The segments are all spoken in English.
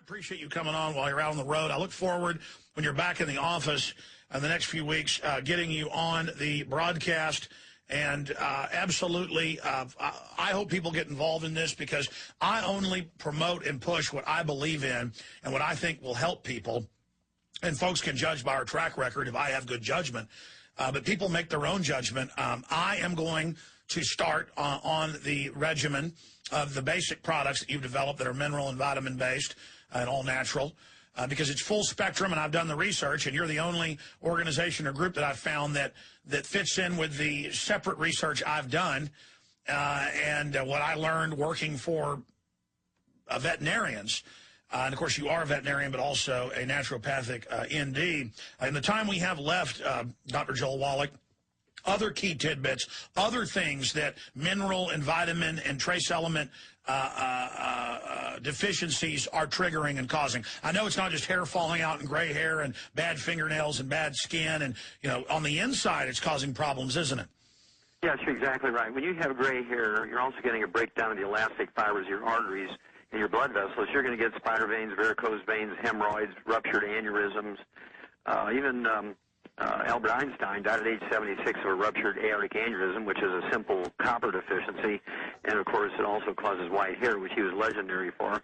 appreciate you coming on while you're out on the road. I look forward, when you're back in the office in the next few weeks, getting you on the broadcast. And absolutely, I hope people get involved in this, because I only promote and push what I believe in and what I think will help people. And folks can judge by our track record if I have good judgment. But people make their own judgment. I am going to start on the regimen of the basic products that you've developed that are mineral and vitamin based and all natural. Because it's full spectrum, and I've done the research, and you're the only organization or group that I've found that fits in with the separate research I've done and what I learned working for veterinarians. And, of course, you are a veterinarian, but also a naturopathic ND. In the time we have left, Dr. Joel Wallach, other key tidbits, other things that mineral and vitamin and trace element deficiencies are triggering and causing. I know it's not just hair falling out and gray hair and bad fingernails and bad skin, and, you know, on the inside it's causing problems, isn't it? Yes, you're exactly right. When you have gray hair, you're also getting a breakdown of the elastic fibers of your arteries and your blood vessels. You're going to get spider veins, varicose veins, hemorrhoids, ruptured aneurysms, even Albert Einstein died at age 76 of a ruptured aortic aneurysm, which is a simple copper deficiency. And, of course, it also causes white hair, which he was legendary for.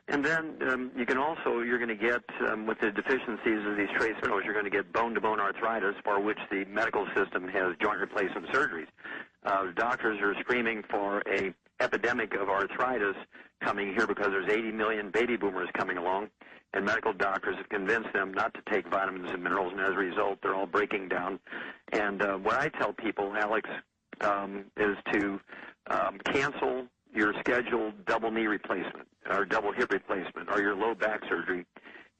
And then you're going to get, with the deficiencies of these trace minerals, you're going to get bone-to-bone arthritis, for which the medical system has joint replacement surgeries. Doctors are screaming for a epidemic of arthritis coming here because there's 80 million baby boomers coming along. And medical doctors have convinced them not to take vitamins and minerals, and as a result, they're all breaking down. And what I tell people, Alex, is to cancel your scheduled double knee replacement or double hip replacement or your low back surgery.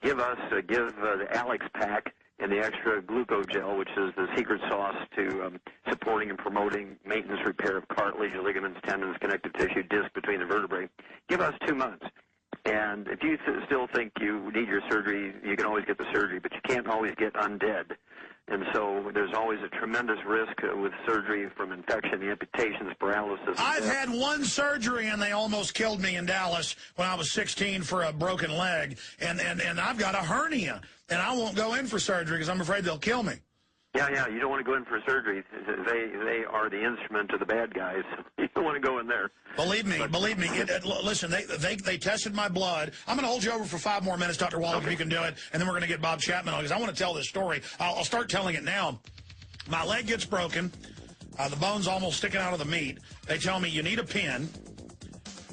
Give the Alex Pack and the extra glucogel, which is the secret sauce to supporting and promoting maintenance repair of cartilage, ligaments, tendons, connective tissue, disc between the vertebrae. Give us 2 months. And if you still think you need your surgery, you can always get the surgery, but you can't always get undead. And so there's always a tremendous risk with surgery, from infection, amputations, paralysis. I've had one surgery, and they almost killed me in Dallas when I was 16 for a broken leg. And I've got a hernia, and I won't go in for surgery because I'm afraid they'll kill me. Yeah, you don't want to go in for surgery. They are the instrument of the bad guys. You don't want to go in there. Believe me. Listen, they tested my blood. I'm going to hold you over for 5 more minutes, Dr. Wallach, if you can do it, and then we're going to get Bob Chapman on, because I want to tell this story. I'll start telling it now. My leg gets broken. The bone's almost sticking out of the meat. They tell me, you need a pin.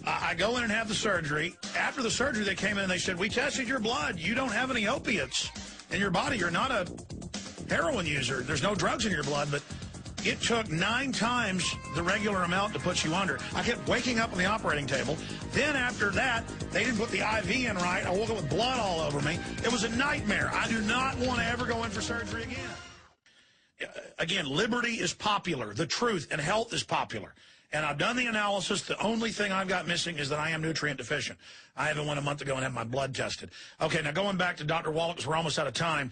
I go in and have the surgery. After the surgery, they came in and they said, we tested your blood. You don't have any opiates in your body. You're not a heroin user. There's no drugs in your blood, but it took 9 times the regular amount to put you under. I kept waking up on the operating table. Then after that, they didn't put the IV in right. I woke up with blood all over me. It was a nightmare. I do not want to ever go in for surgery again. Again, liberty is popular. The truth and health is popular. And I've done the analysis. The only thing I've got missing is that I am nutrient deficient. I haven't went a month ago and had my blood tested. Okay, now going back to Dr. Wallach, because we're almost out of time.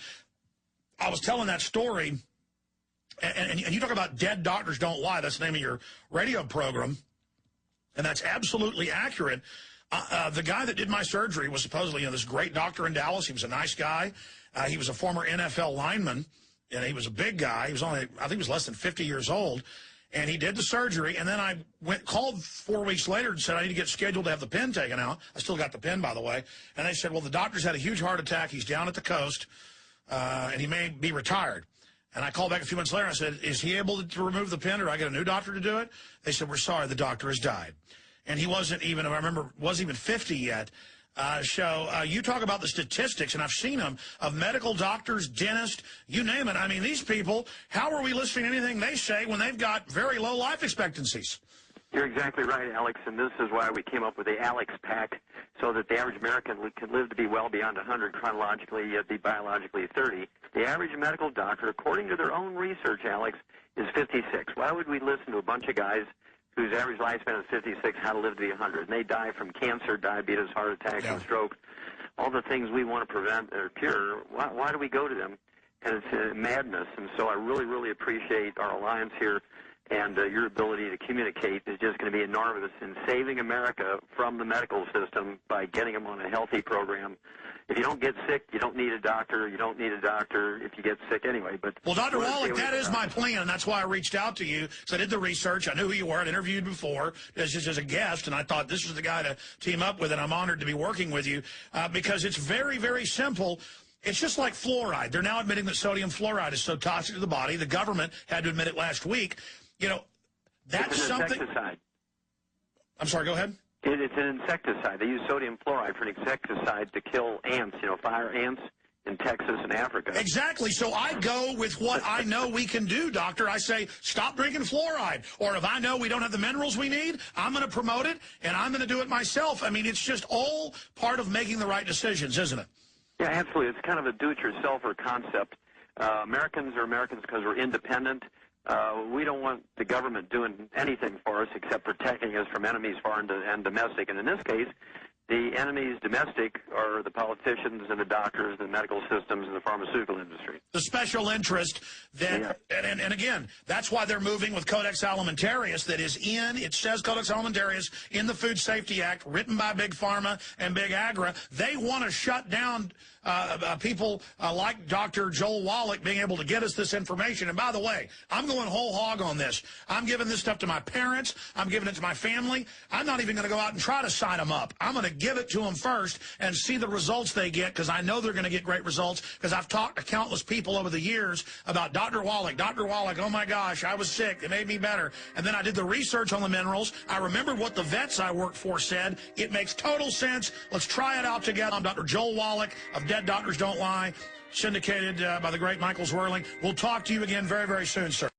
I was telling that story, and you talk about dead doctors don't lie. That's the name of your radio program, and that's absolutely accurate. The guy that did my surgery was supposedly, this great doctor in Dallas. He was a nice guy. He was a former NFL lineman, and he was a big guy. He was only, I think he was less than 50 years old, and he did the surgery, and then I called 4 weeks later and said, I need to get scheduled to have the pin taken out. I still got the pin, by the way. And they said, well, the doctor's had a huge heart attack. He's down at the coast. And he may be retired. And I called back a few months later and I said, is he able to remove the pin, or do I get a new doctor to do it? They said, we're sorry, the doctor has died. And he wasn't even 50 yet. You talk about the statistics, and I've seen them, of medical doctors, dentists, you name it. I mean, these people, how are we listening to anything they say when they've got very low life expectancies? You're exactly right, Alex, and this is why we came up with the Alex Pack, so that the average American can live to be well beyond 100 chronologically, yet be biologically 30. The average medical doctor, according to their own research, Alex, is 56. Why would we listen to a bunch of guys whose average lifespan is 56, how to live to be 100? And they die from cancer, diabetes, heart attack, and stroke, all the things we want to prevent or cure. Why do we go to them? And it's madness, and so I really, really appreciate our alliance here. and your ability to communicate is just going to be enormous in saving America from the medical system by getting them on a healthy program. If you don't get sick, you don't need a doctor. You don't need a doctor if you get sick anyway. But well, Dr. Wallach, that is my plan, and that's why I reached out to you. So I did the research. I knew who you were. I'd interviewed before just as a guest, and I thought this was the guy to team up with, and I'm honored to be working with you because it's very, very simple. It's just like fluoride. They're now admitting that sodium fluoride is so toxic to the body. The government had to admit it last week. You know, that's it's an something. Insecticide. I'm sorry, go ahead. It's an insecticide. They use sodium fluoride for an insecticide to kill ants, fire ants in Texas and Africa. Exactly. So I go with what I know we can do, doctor. I say, stop drinking fluoride. Or if I know we don't have the minerals we need, I'm going to promote it, and I'm going to do it myself. I mean, it's just all part of making the right decisions, isn't it? Yeah, absolutely. It's kind of a do-it-yourselfer concept. Americans are Americans because we're independent. We don't want the government doing anything for us except protecting us from enemies foreign and domestic. And in this case, the enemies domestic are the politicians and the doctors, the medical systems, and the pharmaceutical industry. The special interest that, and again, that's why they're moving with Codex Alimentarius that is it says Codex Alimentarius in the Food Safety Act, written by Big Pharma and Big Agra. They want to shut down people like Dr. Joel Wallach being able to get us this information. And by the way, I'm going whole hog on this. I'm giving this stuff to my parents. I'm giving it to my family. I'm not even going to go out and try to sign them up. I'm going to give it to them first and see the results they get, because I know they're going to get great results, because I've talked to countless people over the years about Dr. Wallach. Dr. Wallach, oh my gosh, I was sick. It made me better. And then I did the research on the minerals. I remembered what the vets I worked for said. It makes total sense. Let's try it out together. I'm Dr. Joel Wallach of Dead Doctors Don't Lie, syndicated by the great Michael Zwerling. We'll talk to you again very, very soon, sir.